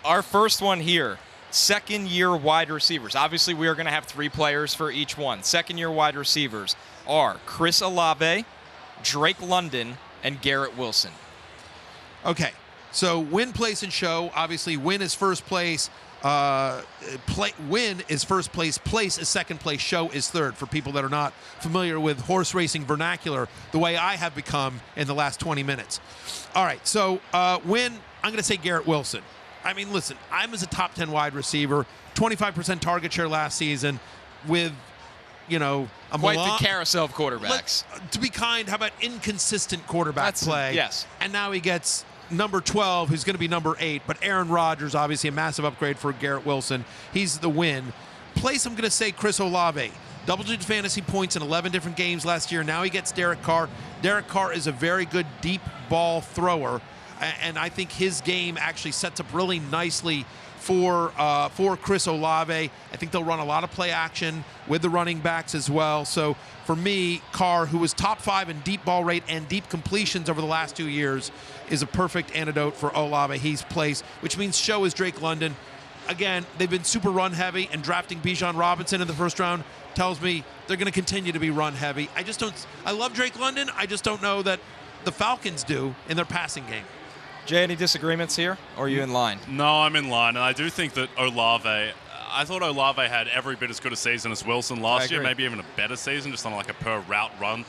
Our first one here, second-year wide receivers. Obviously, we are going to have 3 players for each one. Second-year wide receivers are Chris Olave, Drake London, and Garrett Wilson. Okay, so win, place, and show. Obviously, win is first place. Win is first place. Place is second place. Show is third. For people that are not familiar with horse racing vernacular, the way I have become in the last 20 minutes. All right, so win, I'm going to say Garrett Wilson. I mean, listen, I'm as a top 10 wide receiver, 25% target share last season with, quite the carousel of quarterbacks. To be kind, how about inconsistent quarterback play? Yes. And now he gets number 12, who's going to be number 8. But Aaron Rodgers, obviously a massive upgrade for Garrett Wilson. He's the win. Place, I'm going to say Chris Olave. Double-digit fantasy points in 11 different games last year. Now he gets Derek Carr. Derek Carr is a very good deep ball thrower. And I think his game actually sets up really nicely for Chris Olave. I think they'll run a lot of play action with the running backs as well. So for me, Carr, who was top 5 in deep ball rate and deep completions over the last 2 years, is a perfect antidote for Olave. He's placed, which means show is Drake London. Again, they've been super run heavy, and drafting Bijan Robinson in the first round tells me they're going to continue to be run heavy. I love Drake London. I just don't know that the Falcons do in their passing game. Jay, any disagreements here, or are you in line? No, I'm in line, and I do think that I thought Olave had every bit as good a season as Wilson last year, maybe even a better season, just on like a per route run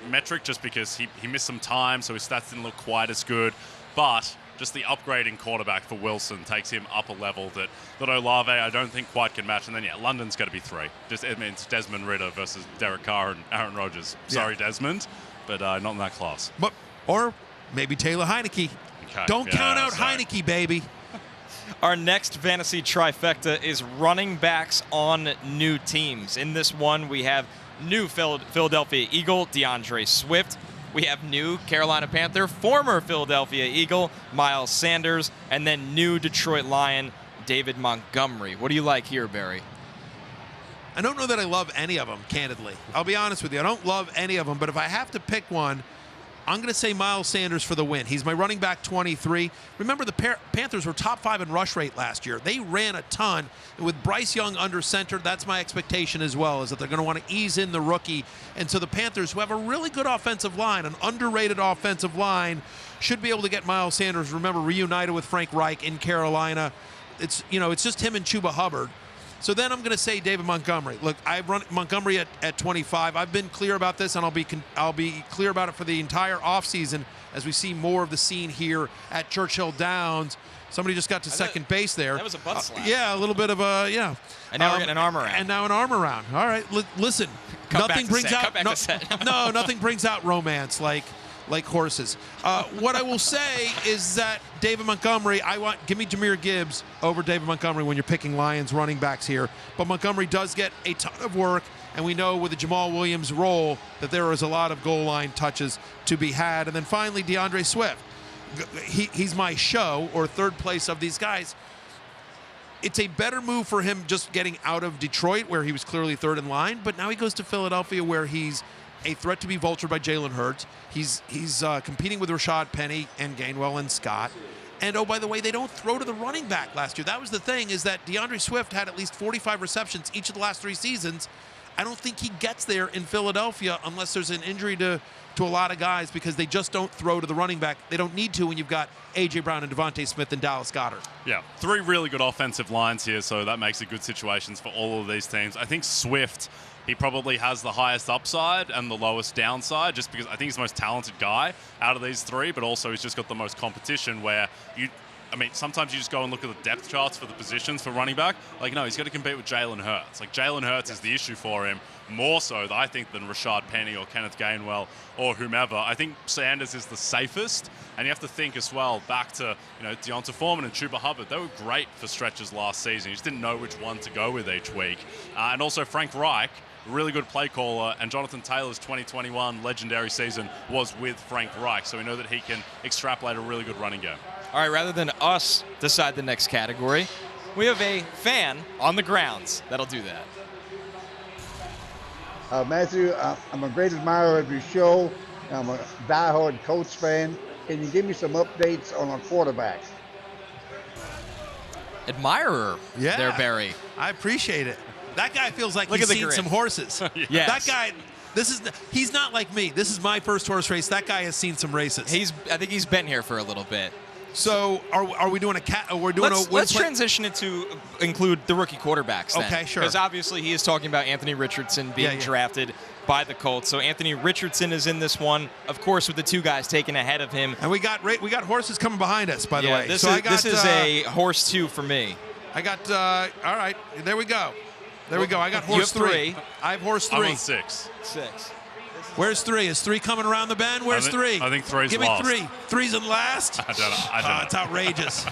metric, just because he missed some time, so his stats didn't look quite as good. But just the upgrading quarterback for Wilson takes him up a level that Olave I don't think quite can match. And then, London's got to be 3. It's Desmond Ridder versus Derek Carr and Aaron Rodgers. Sorry, Desmond, but not in that class. Or maybe Taylor Heineke. Okay. Don't count out Heineke, baby. Our next fantasy trifecta is running backs on new teams. In this one, we have new Philadelphia Eagle, DeAndre Swift. We have new Carolina Panther, former Philadelphia Eagle, Miles Sanders, and then new Detroit Lion, David Montgomery. What do you like here, Barry? I don't know that I love any of them, candidly. I'll be honest with you. I don't love any of them, but if I have to pick one, I'm going to say Miles Sanders for the win. He's my running back 23. Remember, the Panthers were top 5 in rush rate last year. They ran a ton. And with Bryce Young under center, that's my expectation as well, is that they're going to want to ease in the rookie. And so the Panthers, who have a really good offensive line, an underrated offensive line, should be able to get Miles Sanders, remember, reunited with Frank Reich in Carolina. It's just him and Chuba Hubbard. So then I'm going to say David Montgomery. Look, I've run Montgomery at 25. I've been clear about this, and I'll be clear about it for the entire offseason as we see more of the scene here at Churchill Downs. Somebody just got to second base there. That was a butt slap. Yeah, a little bit of a, yeah. And now we're getting an arm around. And now an arm around. All right, listen. Nothing brings out romance like horses. What I will say is that David Montgomery, give me Jahmyr Gibbs over David Montgomery when you're picking Lions running backs here. But Montgomery does get a ton of work, and we know with the Jamal Williams role that there is a lot of goal line touches to be had. And then finally, DeAndre Swift. He's my show, or third place of these guys. It's a better move for him just getting out of Detroit, where he was clearly third in line, but now he goes to Philadelphia, where he's a threat to be vultured by Jalen Hurts. He's competing with Rashad Penny and Gainwell and Scott. And, oh, by the way, they don't throw to the running back last year. That was the thing, is that DeAndre Swift had at least 45 receptions each of the last 3 seasons. I don't think he gets there in Philadelphia unless there's an injury to a lot of guys, because they just don't throw to the running back. They don't need to when you've got A.J. Brown and Devontae Smith and Dallas Goedert. Yeah, 3 really good offensive lines here, so that makes it good situations for all of these teams. I think Swift, he probably has the highest upside and the lowest downside, just because I think he's the most talented guy out of these 3, but also he's just got the most competition where sometimes you just go and look at the depth charts for the positions for running back. No, he's got to compete with Jalen Hurts. Jalen Hurts is the issue for him, more so, I think, than Rashad Penny or Kenneth Gainwell or whomever. I think Sanders is the safest, and you have to think as well back to Deonta Foreman and Chuba Hubbard. They were great for stretches last season. You just didn't know which one to go with each week. And also Frank Reich, really good play caller, and Jonathan Taylor's 2021 legendary season was with Frank Reich, so we know that he can extrapolate a really good running game. All right, rather than us decide the next category, we have a fan on the grounds that'll do that. Matthew, I'm a great admirer of your show. I'm a diehard Colts fan. Can you give me some updates on our quarterbacks? admirer there, Barry. I appreciate it. That guy feels like Look he's at the seen grit. some horses. Yes. That guy, he's not like me. This is my first horse race. That guy has seen some races. I think he's been here for a little bit. So are we doing a cat? We're doing let's transition it to include the rookie quarterbacks then. Okay, sure. Because obviously he is talking about Anthony Richardson being drafted by the Colts. So Anthony Richardson is in this one, of course, with the two guys taken ahead of him. And we got horses coming behind us, by the way. This this is a horse 2 for me. I got all right. There we go. There we go. I got horse you have 3. I have horse 3. I'm on 6. Where's 3? Is 3 coming around the bend? Where's 3? I think 3's Give last. me 3. 3's in last? I don't know. It's outrageous.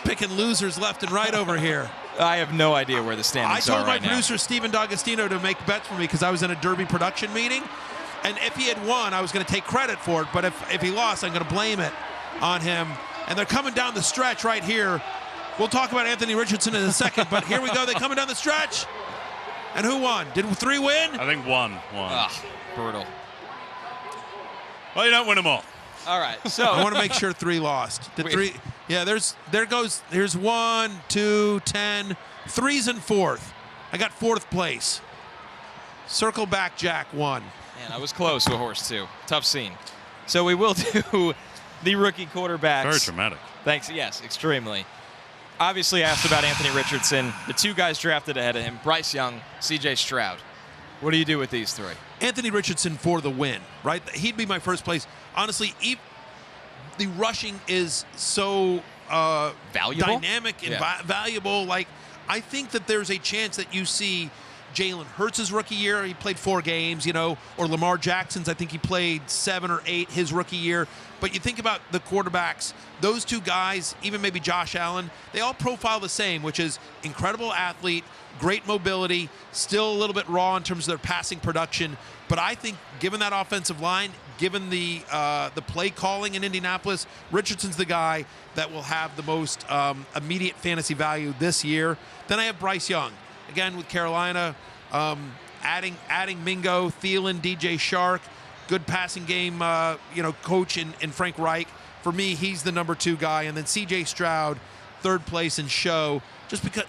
Picking losers left and right over here. I have no idea where the standings are I told my right now. producer, Steven D'Agostino, to make bets for me because I was in a Derby production meeting. And if he had won, I was going to take credit for it. But if he lost, I'm going to blame it on him. And they're coming down the stretch right here. We'll talk about Anthony Richardson in a second. But here we go. They're coming down the stretch. And who won? Did 3 win? I think 1. Brutal. Well, you don't win them all. All right, so I want to make sure 3 lost. Did 3? Yeah, here's 1, 2, 10. 3's in 4th. I got 4th place. Circle back, Jack 1. Man, I was close with horse 2. Tough scene. So we will do the rookie quarterbacks. Very dramatic. Thanks. Yes, extremely. Obviously, I asked about Anthony Richardson. The 2 guys drafted ahead of him, Bryce Young, C.J. Stroud. What do you do with these 3? Anthony Richardson for the win, right? He'd be my first place. Honestly, the rushing is so valuable, dynamic, and valuable. Like, I think that there's a chance that you see Jalen Hurts' rookie year. He played 4 games, or Lamar Jackson's. I think he played 7 or 8 his rookie year. But you think about the quarterbacks, those 2 guys, even maybe Josh Allen, they all profile the same, which is incredible athlete, great mobility, still a little bit raw in terms of their passing production. But I think given that offensive line, given the play calling in Indianapolis, Richardson's the guy that will have the most immediate fantasy value this year. Then I have Bryce Young. Again, with Carolina, adding Mingo, Thielen, DJ Shark, good passing game, coach in Frank Reich. For me, he's the number 2 guy. And then C.J. Stroud, 3rd place in show. Just because,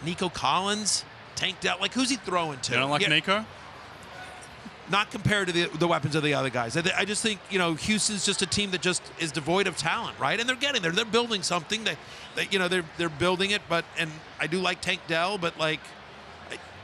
Nico Collins, tanked out. Like, who's he throwing to? You don't like Nico? Not compared to the weapons of the other guys. I just think, Houston's just a team that just is devoid of talent, right? And they're getting there. They're building something. They're building it. And I do like Tank Dell, but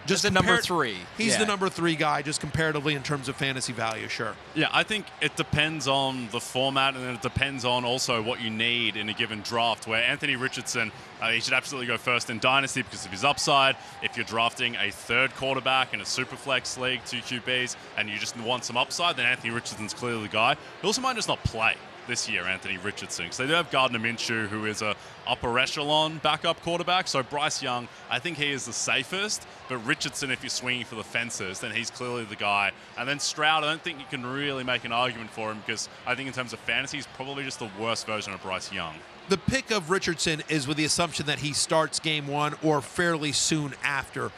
just the number 3. He's the number 3 guy, just comparatively in terms of fantasy value, sure. Yeah, I think it depends on the format, and it depends on also what you need in a given draft, where Anthony Richardson, he should absolutely go first in Dynasty because of his upside. If you're drafting a 3rd quarterback in a Superflex league, 2 QBs, and you just want some upside, then Anthony Richardson's clearly the guy. He also might just not play this year, Anthony Richardson, because they do have Gardner Minshew, who is a upper echelon backup quarterback. So Bryce Young, I think he is the safest, but Richardson, if you're swinging for the fences, then he's clearly the guy. And then Stroud, I don't think you can really make an argument for him, because I think in terms of fantasy, he's probably just the worst version of Bryce Young. The pick of Richardson is with the assumption that he starts game 1 or fairly soon after.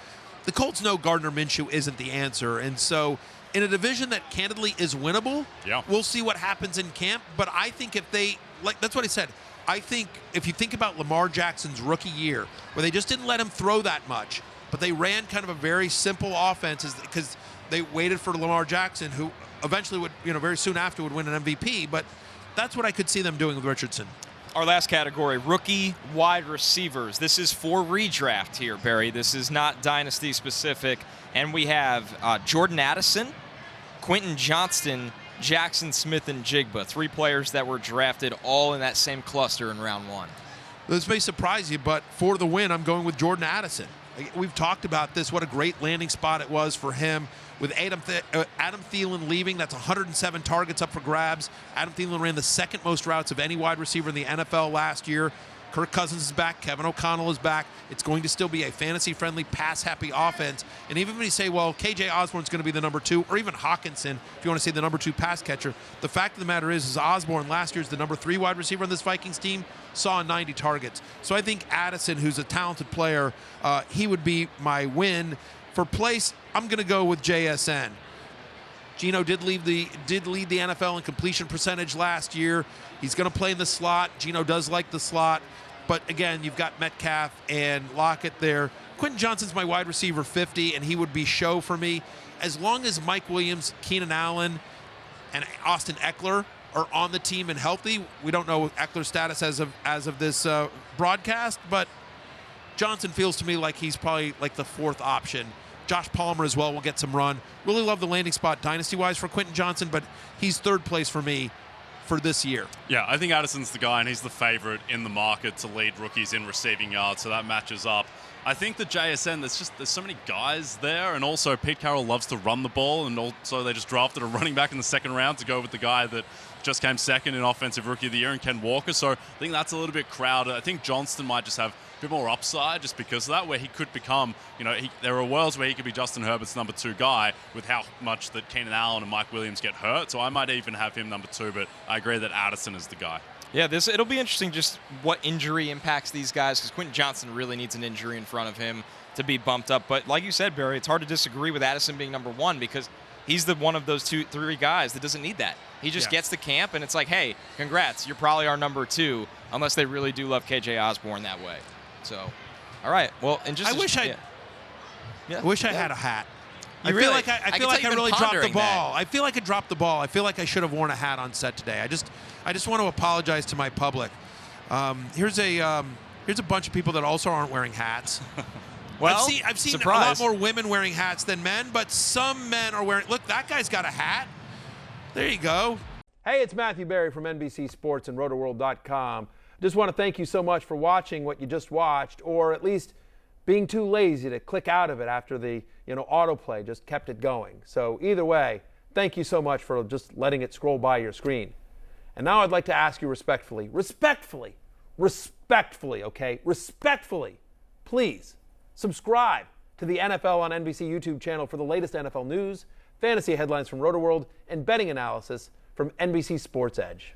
The Colts know Gardner Minshew isn't the answer, and so in a division that candidly is winnable, we'll see what happens in camp. But I think if they, that's what I said. I think if you think about Lamar Jackson's rookie year, where they just didn't let him throw that much, but they ran kind of a very simple offense because they waited for Lamar Jackson, who eventually would, very soon after would win an MVP. But that's what I could see them doing with Richardson. Our last category, rookie wide receivers. This is for redraft here, Barry. This is not dynasty specific. And we have Jordan Addison, Quentin Johnston, Jackson Smith, and Jigba. 3 players that were drafted all in that same cluster in round 1. This may surprise you, but for the win, I'm going with Jordan Addison. We've talked about this, what a great landing spot it was for him. With Adam Thielen leaving, that's 107 targets up for grabs. Adam Thielen ran the 2nd most routes of any wide receiver in the NFL last year. Kirk Cousins is back. Kevin O'Connell is back. It's going to still be a fantasy-friendly, pass-happy offense. And even when you say, well, K.J. Osborne's going to be the number 2, or even Hawkinson, if you want to say the number 2 pass catcher, the fact of the matter is Osborne last year's the number 3 wide receiver on this Vikings team, saw 90 targets. So I think Addison, who's a talented player, he would be my win. For place, I'm going to go with JSN. Geno did lead the NFL in completion percentage last year. He's going to play in the slot. Geno does like the slot. But again, you've got Metcalf and Lockett there. Quentin Johnston's my wide receiver 50, and he would be show for me. As long as Mike Williams, Keenan Allen, and Austin Eckler are on the team and healthy, we don't know Eckler's status as of this broadcast, but Johnson feels to me like he's probably like the fourth option. Josh Palmer as well will get some run. Really love the landing spot dynasty-wise for Quentin Johnston, but he's third place for me for this year. Yeah, I think Addison's the guy, and he's the favorite in the market to lead rookies in receiving yards, so that matches up. I think the JSN, there's so many guys there, and also Pete Carroll loves to run the ball, and also they just drafted a running back in the second round to go with the guy that just came second in Offensive Rookie of the Year in Ken Walker, so I think that's a little bit crowded. I think Johnston might just have a bit more upside just because of that, where he could become, there are worlds where he could be Justin Herbert's number 2 guy with how much that Keenan Allen and Mike Williams get hurt, so I might even have him number 2, but I agree that Addison is the guy. Yeah, it'll be interesting just what injury impacts these guys, because Quentin Johnston really needs an injury in front of him to be bumped up. But like you said, Barry, it's hard to disagree with Addison being number 1 because he's the one of those 3 guys that doesn't need that. He just gets to camp, and it's like, hey, congrats, you're probably our number 2, unless they really do love KJ Osborne that way. So, all right. Well, and just I wish I had a hat. I feel like I really dropped the ball. I feel like I dropped the ball. I feel like I should have worn a hat on set today. I just want to apologize to my public. Here's a bunch of people that also aren't wearing hats. Well, I've seen surprise. A lot more women wearing hats than men, but some men are wearing. Look, that guy's got a hat. There you go. Hey, it's Matthew Berry from NBC Sports and RotoWorld.com. Just want to thank you so much for watching what you just watched, or at least being too lazy to click out of it after the autoplay just kept it going. So either way, thank you so much for just letting it scroll by your screen. And now I'd like to ask you respectfully, okay, please subscribe to the NFL on NBC YouTube channel for the latest NFL news, fantasy headlines from RotoWorld, and betting analysis from NBC Sports Edge.